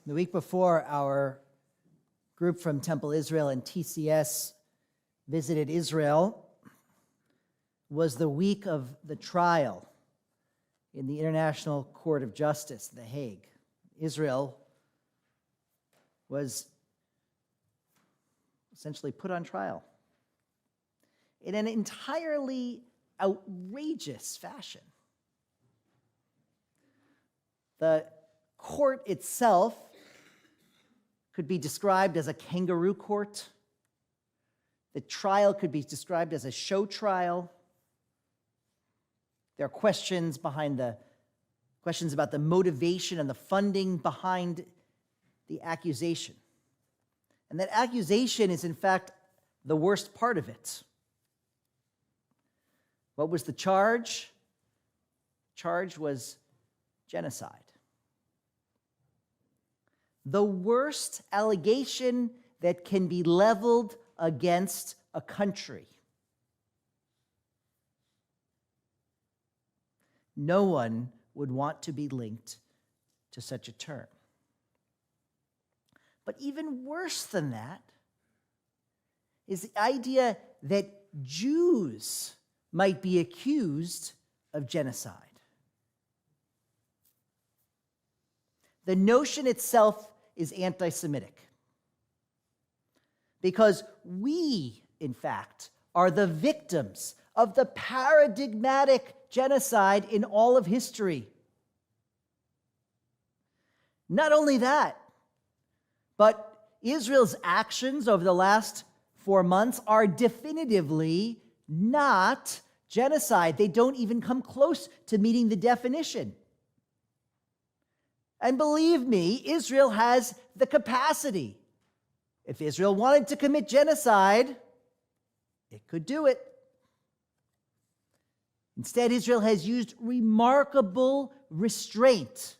The week before, our group from Temple Israel and TCS visited Israel was the week of the trial in the International Court of Justice, The Hague. Israel was essentially put on trial in an entirely outrageous fashion. The court itself could be described as a kangaroo court. The trial could be described as a show trial. There are questions about the motivation and the funding behind the accusation. And that accusation is, in fact, the worst part of it. What was the charge? The charge was genocide. The worst allegation that can be leveled against a country. No one would want to be linked to such a term. But even worse than that is the idea that Jews might be accused of genocide. The notion itself is anti-Semitic because we, in fact, are the victims of the paradigmatic genocide in all of history. Not only that, but Israel's actions over the last 4 months are definitively not genocide. They don't even come close to meeting the definition. And believe me, Israel has the capacity. If Israel wanted to commit genocide, it could do it. Instead, Israel has used remarkable restraint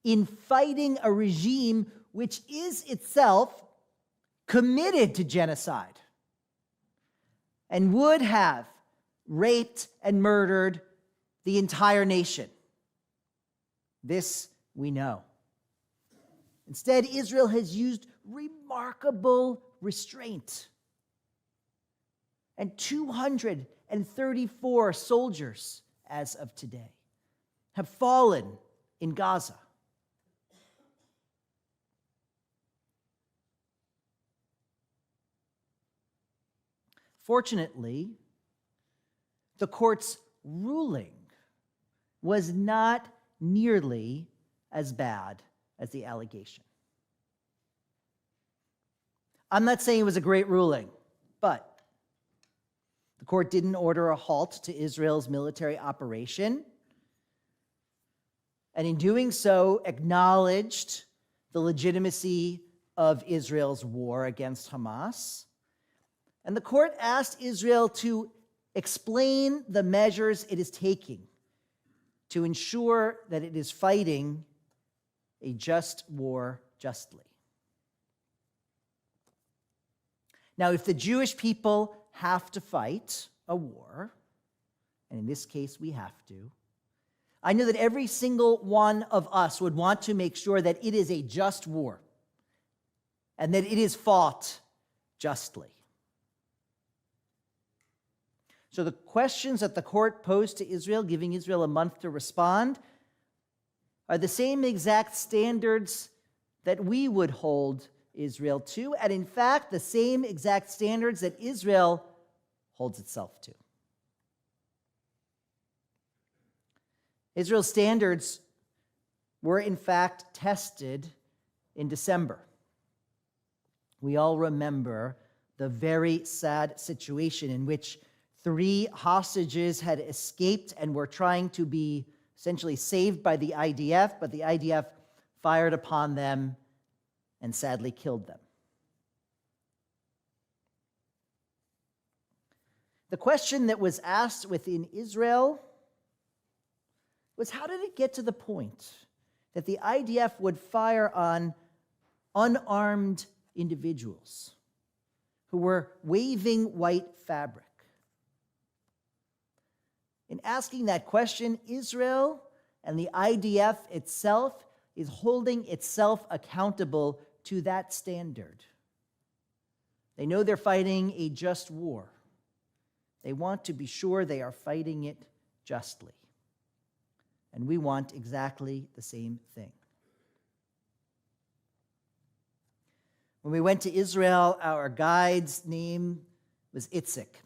in fighting a regime which is itself committed to genocide and would have raped and murdered the entire nation. This we know. Instead, Israel has used remarkable restraint. And 234 soldiers, as of today, have fallen in Gaza. Fortunately, the court's ruling was not nearly as bad as the allegation. I'm not saying it was a great ruling, but the court didn't order a halt to Israel's military operation, and in doing so, acknowledged the legitimacy of Israel's war against Hamas. And the court asked Israel to explain the measures it is taking to ensure that it is fighting a just war justly. Now, if the Jewish people have to fight a war, and in this case we have to, I know that every single one of us would want to make sure that it is a just war and that it is fought justly. So the questions that the court posed to Israel, giving Israel a month to respond, are the same exact standards that we would hold Israel to, and in fact, the same exact standards that Israel holds itself to. Israel's standards were in fact tested in December. We all remember the very sad situation in which 3 hostages had escaped and were trying to be essentially saved by the IDF, but the IDF fired upon them and sadly killed them. The question that was asked within Israel was, how did it get to the point that the IDF would fire on unarmed individuals who were waving white fabric? In asking that question, Israel and the IDF itself is holding itself accountable to that standard. They know they're fighting a just war. They want to be sure they are fighting it justly. And we want exactly the same thing. When we went to Israel, our guide's name was Itzik.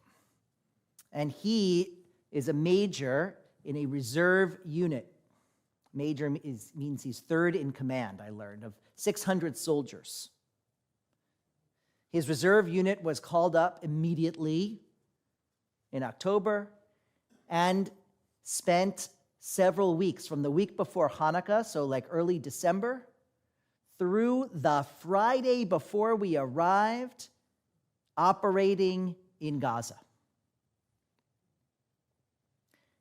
And he is a major in a reserve unit. Major means he's third in command, I learned, of 600 soldiers. His reserve unit was called up immediately in October and spent several weeks, from the week before Hanukkah, so like early December, through the Friday before we arrived, operating in Gaza.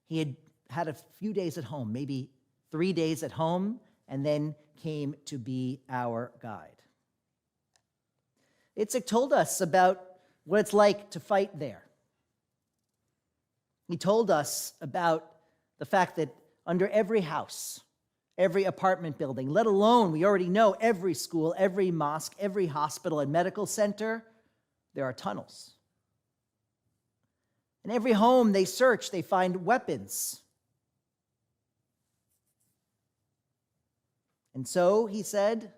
He had had a few days at home, maybe 3 days at home, and then came to be our guide. Itzik told us about what it's like to fight there. He told us about the fact that under every house, every apartment building, let alone, we already know, every school, every mosque, every hospital and medical center, there are tunnels. In every home they search, they find weapons. And so, he said,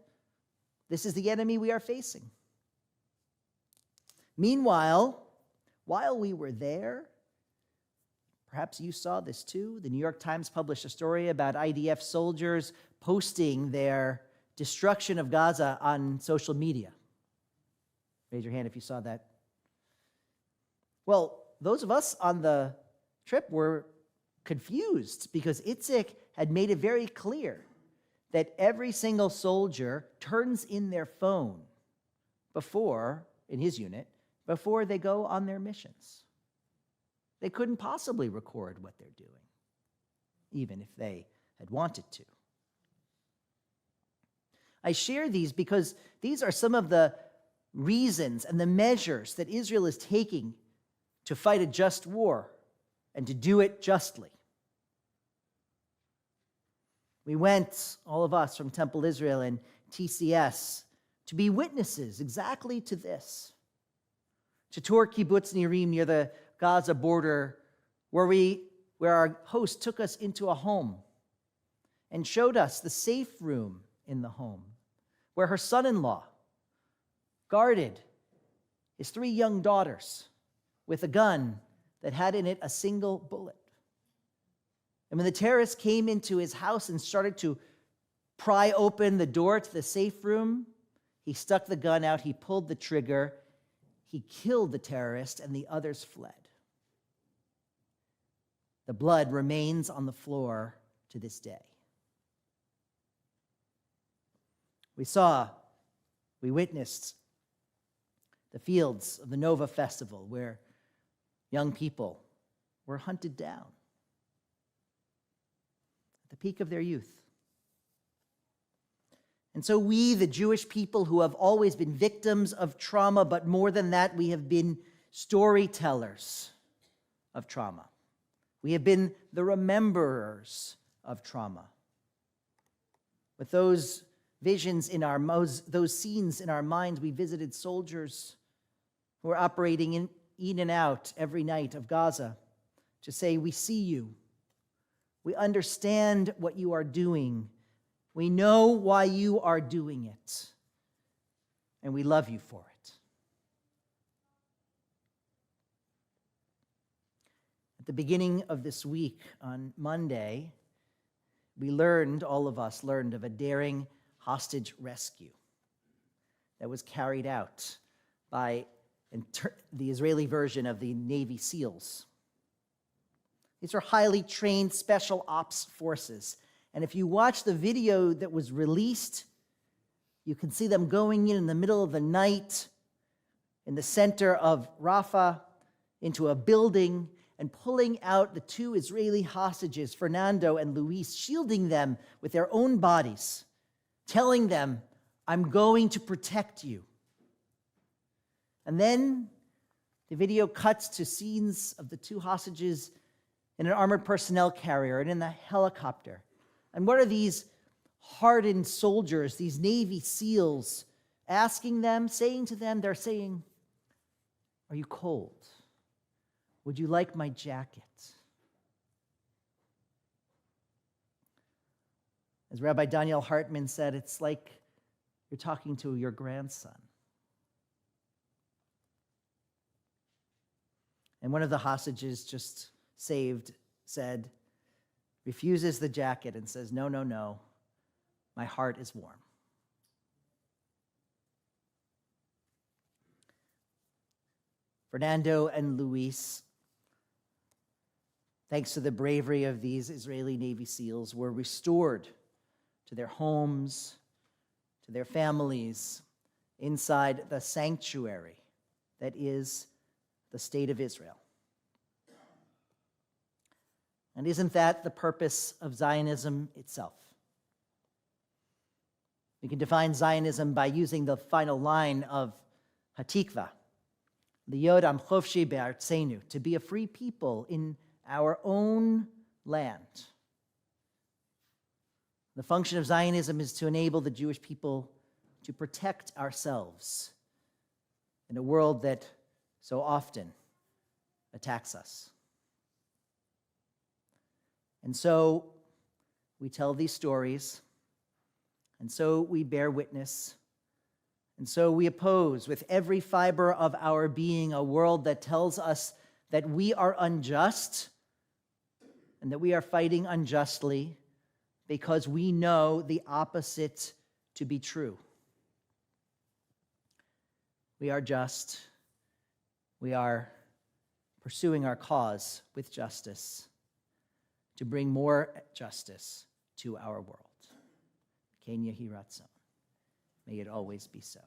this is the enemy we are facing. Meanwhile, while we were there, perhaps you saw this too, the New York Times published a story about IDF soldiers posting their destruction of Gaza on social media. Raise your hand if you saw that. Well, those of us on the trip were confused because Itzik had made it very clear that every single soldier turns in their phone in his unit, before they go on their missions. They couldn't possibly record what they're doing, even if they had wanted to. I share these because these are some of the reasons and the measures that Israel is taking to fight a just war and to do it justly. We went, all of us from Temple Israel and TCS, to be witnesses exactly to this. To tour Kibbutz Nirim near the Gaza border, where our host took us into a home and showed us the safe room in the home, where her son-in-law guarded his 3 young daughters with a gun that had in it a single bullet. And when the terrorists came into his house and started to pry open the door to the safe room, he stuck the gun out, he pulled the trigger, he killed the terrorist, and the others fled. The blood remains on the floor to this day. We witnessed the fields of the Nova Festival where young people were hunted down at the peak of their youth. And so we, the Jewish people who have always been victims of trauma, but more than that, we have been storytellers of trauma. We have been the rememberers of trauma. With those visions those scenes in our minds, we visited soldiers who were operating in and out every night of Gaza to say, we see you. We understand what you are doing. We know why you are doing it, and we love you for it. At the beginning of this week, on Monday, all of us learned of a daring hostage rescue that was carried out by the Israeli version of the Navy SEALs. These are highly trained special ops forces. And if you watch the video that was released, you can see them going in the middle of the night in the center of Rafah into a building and pulling out the 2 Israeli hostages, Fernando and Luis, shielding them with their own bodies, telling them, I'm going to protect you. And then the video cuts to scenes of the 2 hostages in an armored personnel carrier and in the helicopter. And what are these hardened soldiers, these Navy SEALs, asking them, saying to them, they're saying, "Are you cold? Would you like my jacket?" As Rabbi Daniel Hartman said, it's like you're talking to your grandson. And one of the hostages just saved said, refuses the jacket and says, "No, no, no, my heart is warm." Fernando and Luis, thanks to the bravery of these Israeli Navy SEALs, were restored to their homes, to their families, inside the sanctuary that is the state of Israel. And isn't that the purpose of Zionism itself? We can define Zionism by using the final line of Hatikva, Liod am chofshi be'artzenu, to be a free people in our own land. The function of Zionism is to enable the Jewish people to protect ourselves in a world that so often attacks us. And so we tell these stories, and so we bear witness, and so we oppose with every fiber of our being a world that tells us that we are unjust and that we are fighting unjustly because we know the opposite to be true. We are just. We are pursuing our cause with justice to bring more justice to our world. Ken Yehi Ratzon. May it always be so.